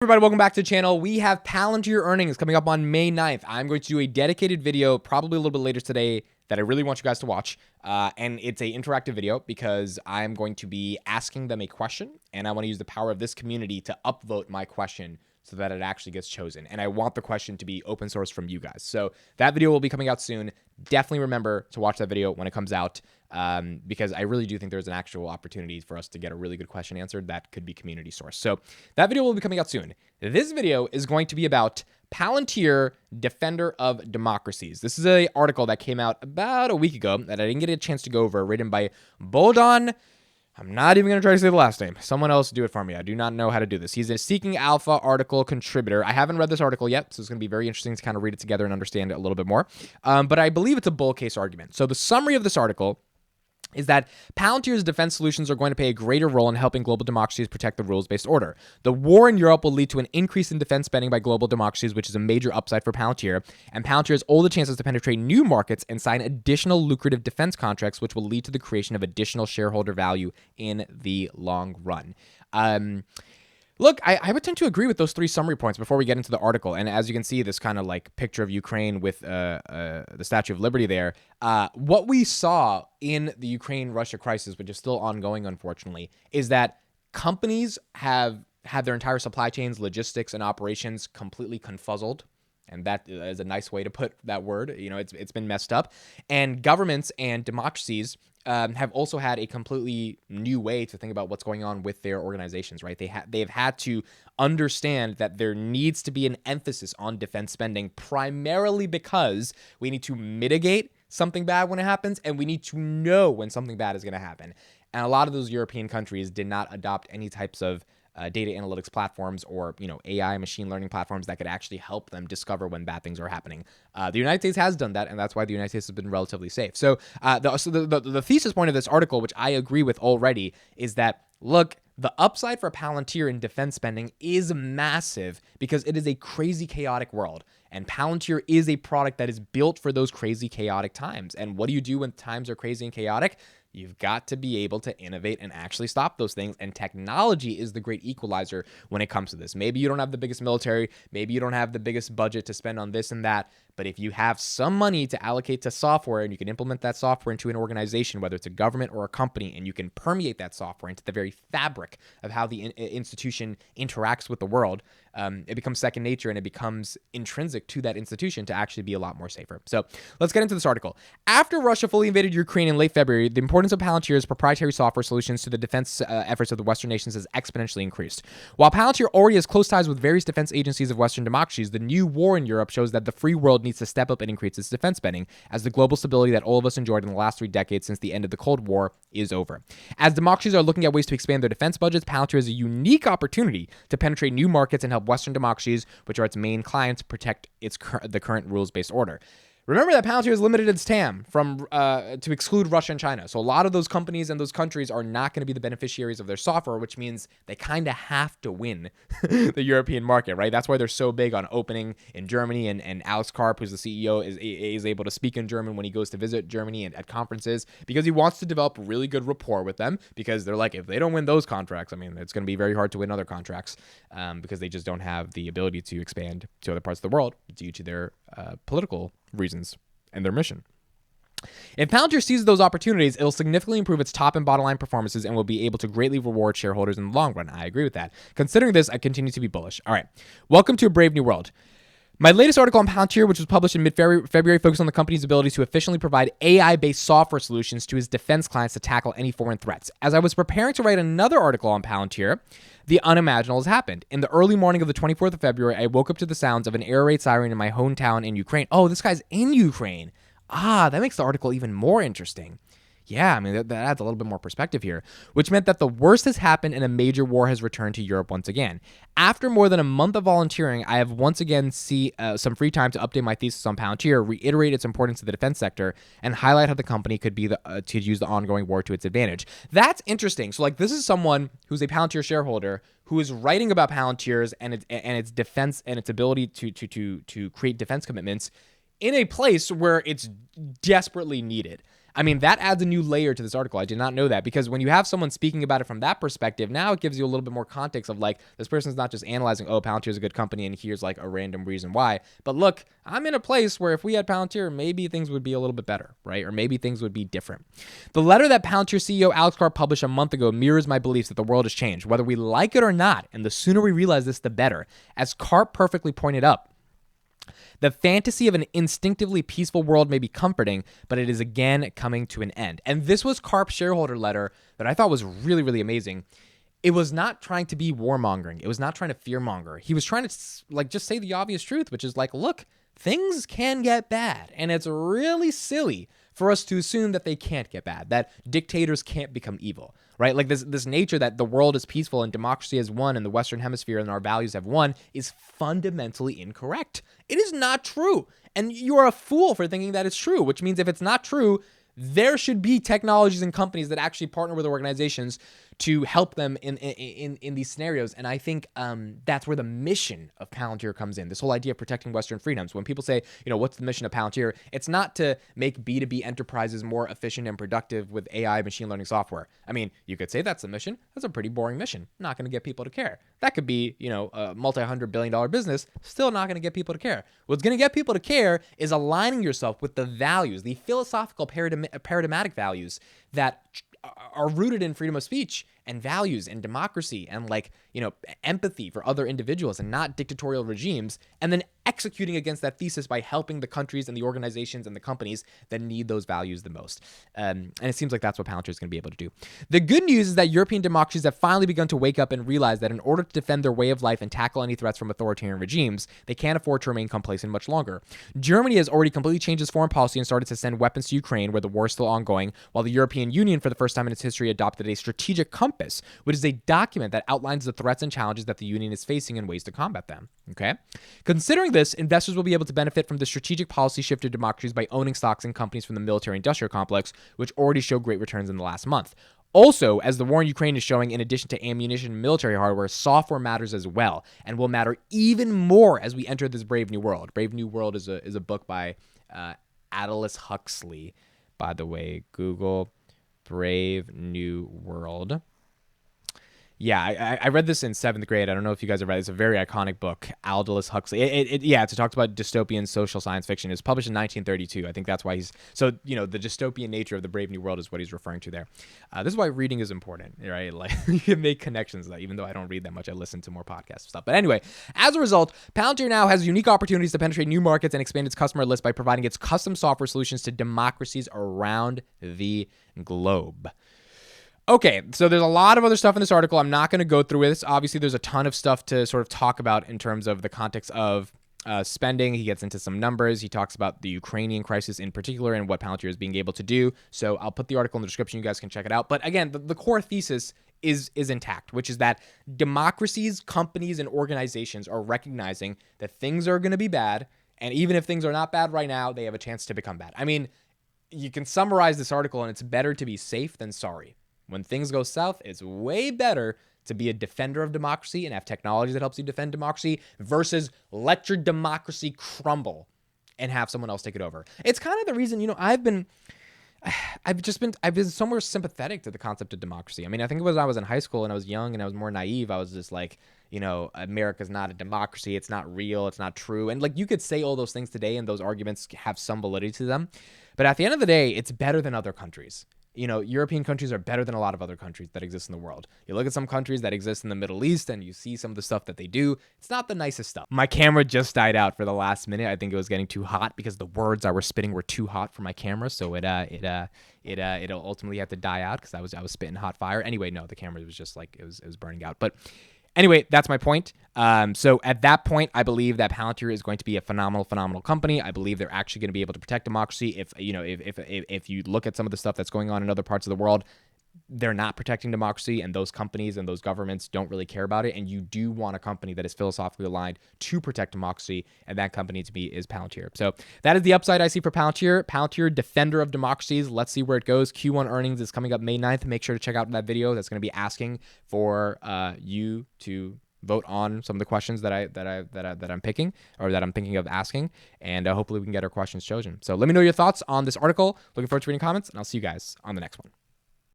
Everybody, welcome back to the channel. We have Palantir earnings coming up on May 9th. I'm going to do a dedicated video, probably a little bit later today, that I really want you guys to watch. And it's an interactive video because I'm going to be asking them a question, and I want to use the power of this community to upvote my question so that it actually gets chosen. And I want the question to be open source from you guys. So that video will be coming out soon. Definitely remember to watch that video when it comes out, because I really do think there's an actual opportunity for us to get a really good question answered that could be community sourced. So that video will be coming out soon. This video is going to be about Palantir, Defender of Democracies. This is an article that came out about a week ago that I didn't get a chance to go over, written by Bohdan. I'm not even going to try to say the last name. Someone else do it for me. I do not know how to do this. He's a Seeking Alpha article contributor. I haven't read this article yet, so it's going to be very interesting to kind of read it together and understand it a little bit more. But I believe it's a bull case argument. So the summary of this article is that Palantir's defense solutions are going to play a greater role in helping global democracies protect the rules-based order. The war in Europe will lead to an increase in defense spending by global democracies, which is a major upside for Palantir, and Palantir has all the chances to penetrate new markets and sign additional lucrative defense contracts, which will lead to the creation of additional shareholder value in the long run. Look, I would tend to agree with those three summary points before we get into the article. And as you can see, this kind of like picture of Ukraine with the Statue of Liberty there. What we saw in the Ukraine-Russia crisis, which is still ongoing, unfortunately, is that companies have had their entire supply chains, logistics, and operations completely confuzzled. And that is a nice way to put that word. You know, it's been messed up. And governments and democracies have also had a completely new way to think about what's going on with their organizations, right? They've had to understand that there needs to be an emphasis on defense spending, primarily because we need to mitigate something bad when it happens, and we need to know when something bad is going to happen. And a lot of those European countries did not adopt any types of data analytics platforms or, AI machine learning platforms that could actually help them discover when bad things are happening. The United States has done that, and that's why the United States has been relatively safe. So the thesis point of this article, which I agree with already, is that, look, the upside for Palantir in defense spending is massive because it is a crazy, chaotic world. And Palantir is a product that is built for those crazy, chaotic times. And what do you do when times are crazy and chaotic? You've got to be able to innovate and actually stop those things. And technology is the great equalizer when it comes to this. Maybe you don't have the biggest military. Maybe you don't have the biggest budget to spend on this and that. But if you have some money to allocate to software and you can implement that software into an organization, whether it's a government or a company, and you can permeate that software into the very fabric of how the institution interacts with the world, it becomes second nature and it becomes intrinsic to that institution to actually be a lot more safer. So let's get into this article. After Russia fully invaded Ukraine in late February, the importance of Palantir's proprietary software solutions to the defense efforts of the Western nations has exponentially increased. While Palantir already has close ties with various defense agencies of Western democracies, the new war in Europe shows that the free world needs to step up and increase its defense spending, as the global stability that all of us enjoyed in the last 3 decades since the end of the Cold War is over. As democracies are looking at ways to expand their defense budgets, Palantir has a unique opportunity to penetrate new markets and help Western democracies, which are its main clients, protect the current rules-based order. Remember that Palantir has limited its TAM to exclude Russia and China. So a lot of those companies and those countries are not going to be the beneficiaries of their software, which means they kind of have to win the European market, right? That's why they're so big on opening in Germany. And Alex Karp, who's the CEO, is able to speak in German when he goes to visit Germany and at conferences, because he wants to develop really good rapport with them, because they're like, if they don't win those contracts, I mean, it's going to be very hard to win other contracts because they just don't have the ability to expand to other parts of the world due to their political reasons and their mission. If Palantir seizes those opportunities, it'll significantly improve its top and bottom line performances and will be able to greatly reward shareholders in the long run. I agree with that. Considering this, I continue to be bullish. All right. Welcome to a brave new world. My latest article on Palantir, which was published in mid-February, focused on the company's ability to efficiently provide AI-based software solutions to its defense clients to tackle any foreign threats. As I was preparing to write another article on Palantir, the unimaginable has happened. In the early morning of the 24th of February, I woke up to the sounds of an air raid siren in my hometown in Ukraine. Oh, this guy's in Ukraine. Ah, that makes the article even more interesting. Yeah, I mean, that adds a little bit more perspective here, which meant that the worst has happened and a major war has returned to Europe once again. After more than a month of volunteering, I have once again some free time to update my thesis on Palantir, reiterate its importance to the defense sector, and highlight how the company could be to use the ongoing war to its advantage. That's interesting. So, like, this is someone who's a Palantir shareholder who is writing about Palantir's and its defense and its ability to create defense commitments in a place where it's desperately needed. I mean, that adds a new layer to this article. I did not know that, because when you have someone speaking about it from that perspective, now it gives you a little bit more context of like, this person's not just analyzing, oh, Palantir is a good company and here's like a random reason why. But look, I'm in a place where if we had Palantir, maybe things would be a little bit better, right? Or maybe things would be different. The letter that Palantir CEO Alex Karp published a month ago mirrors my beliefs that the world has changed, whether we like it or not. And the sooner we realize this, the better. As Karp perfectly pointed out, the fantasy of an instinctively peaceful world may be comforting, but it is again coming to an end. And this was Karp's shareholder letter that I thought was really, really amazing. It was not trying to be warmongering. It was not trying to fearmonger. He was trying to like just say the obvious truth, which is like, look, things can get bad. And it's really silly for us to assume that they can't get bad, that dictators can't become evil, right? Like this nature that the world is peaceful and democracy has won and the Western Hemisphere and our values have won is fundamentally incorrect. It is not true. And you are a fool for thinking that it's true, which means if it's not true, there should be technologies and companies that actually partner with organizations to help them in these scenarios. And I think that's where the mission of Palantir comes in. This whole idea of protecting Western freedoms. When people say, you know, what's the mission of Palantir? It's not to make B2B enterprises more efficient and productive with AI machine learning software. I mean, you could say that's the mission. That's a pretty boring mission. Not going to get people to care. That could be, you know, a multi-hundred-billion-dollar business. Still not going to get people to care. What's going to get people to care is aligning yourself with the values, the philosophical paradigmatic values that are rooted in freedom of speech and values and democracy and like, you know, empathy for other individuals and not dictatorial regimes, and then executing against that thesis by helping the countries and the organizations and the companies that need those values the most. And it seems like that's what Palantir is going to be able to do. The good news is that European democracies have finally begun to wake up and realize that in order to defend their way of life and tackle any threats from authoritarian regimes, they can't afford to remain complacent much longer. Germany has already completely changed its foreign policy and started to send weapons to Ukraine, where the war is still ongoing, while the European Union, for the first time in its history, adopted a strategic compass, which is a document that outlines the threats and challenges that the Union is facing and ways to combat them. Okay? Considering this, investors will be able to benefit from the strategic policy shift to democracies by owning stocks in companies from the military-industrial complex, which already showed great returns in the last month. Also, as the war in Ukraine is showing, in addition to ammunition and military hardware, software matters as well, and will matter even more as we enter this Brave New World. Brave New World is a book by Aldous Huxley. By the way, Google Brave New World. Yeah, I read this in 7th grade. I don't know if you guys have read it. It's a very iconic book, Aldous Huxley. It talks about dystopian social science fiction. It was published in 1932. I think that's why so, you know, the dystopian nature of the Brave New World is what he's referring to there. This is why reading is important, right? Like, you can make connections that even though I don't read that much, I listen to more podcast stuff. But anyway, as a result, Palantir now has unique opportunities to penetrate new markets and expand its customer list by providing its custom software solutions to democracies around the globe. Okay, so there's a lot of other stuff in this article. I'm not going to go through this. Obviously, there's a ton of stuff to sort of talk about in terms of the context of spending. He gets into some numbers. He talks about the Ukrainian crisis in particular and what Palantir is being able to do. So I'll put the article in the description. You guys can check it out. But again, the core thesis is intact, which is that democracies, companies, and organizations are recognizing that things are going to be bad. And even if things are not bad right now, they have a chance to become bad. I mean, you can summarize this article, and it's better to be safe than sorry. When things go south, it's way better to be a defender of democracy and have technology that helps you defend democracy versus let your democracy crumble and have someone else take it over. It's kind of the reason, you know, I've been somewhere sympathetic to the concept of democracy. I mean, I think it was when I was in high school and I was young and I was more naive. I was just like, you know, America's not a democracy. It's not real. It's not true. And like, you could say all those things today and those arguments have some validity to them. But at the end of the day, it's better than other countries. You know, European countries are better than a lot of other countries that exist in the world. You look at some countries that exist in the Middle East and you see some of the stuff that they do. It's not the nicest stuff. My camera just died out for the last minute. I think it was getting too hot because the words I was spitting were too hot for my camera. So it'll ultimately have to die out because I was spitting hot fire. Anyway, no, the camera was just like, it was burning out. But anyway, that's my point. So at that point, I believe that Palantir is going to be a phenomenal company. I believe they're actually going to be able to protect democracy. If you look at some of the stuff that's going on in other parts of the world, they're not protecting democracy, and those companies and those governments don't really care about it. And you do want a company that is philosophically aligned to protect democracy, and that company to me is Palantir. So that is the upside I see for Palantir. Palantir, defender of democracies. Let's see where it goes. Q1 earnings is coming up May 9th. Make sure to check out that video. That's going to be asking for you to vote on some of the questions that I'm picking or that I'm thinking of asking, and hopefully we can get our questions chosen. So let me know your thoughts on this article. Looking forward to reading comments, and I'll see you guys on the next one.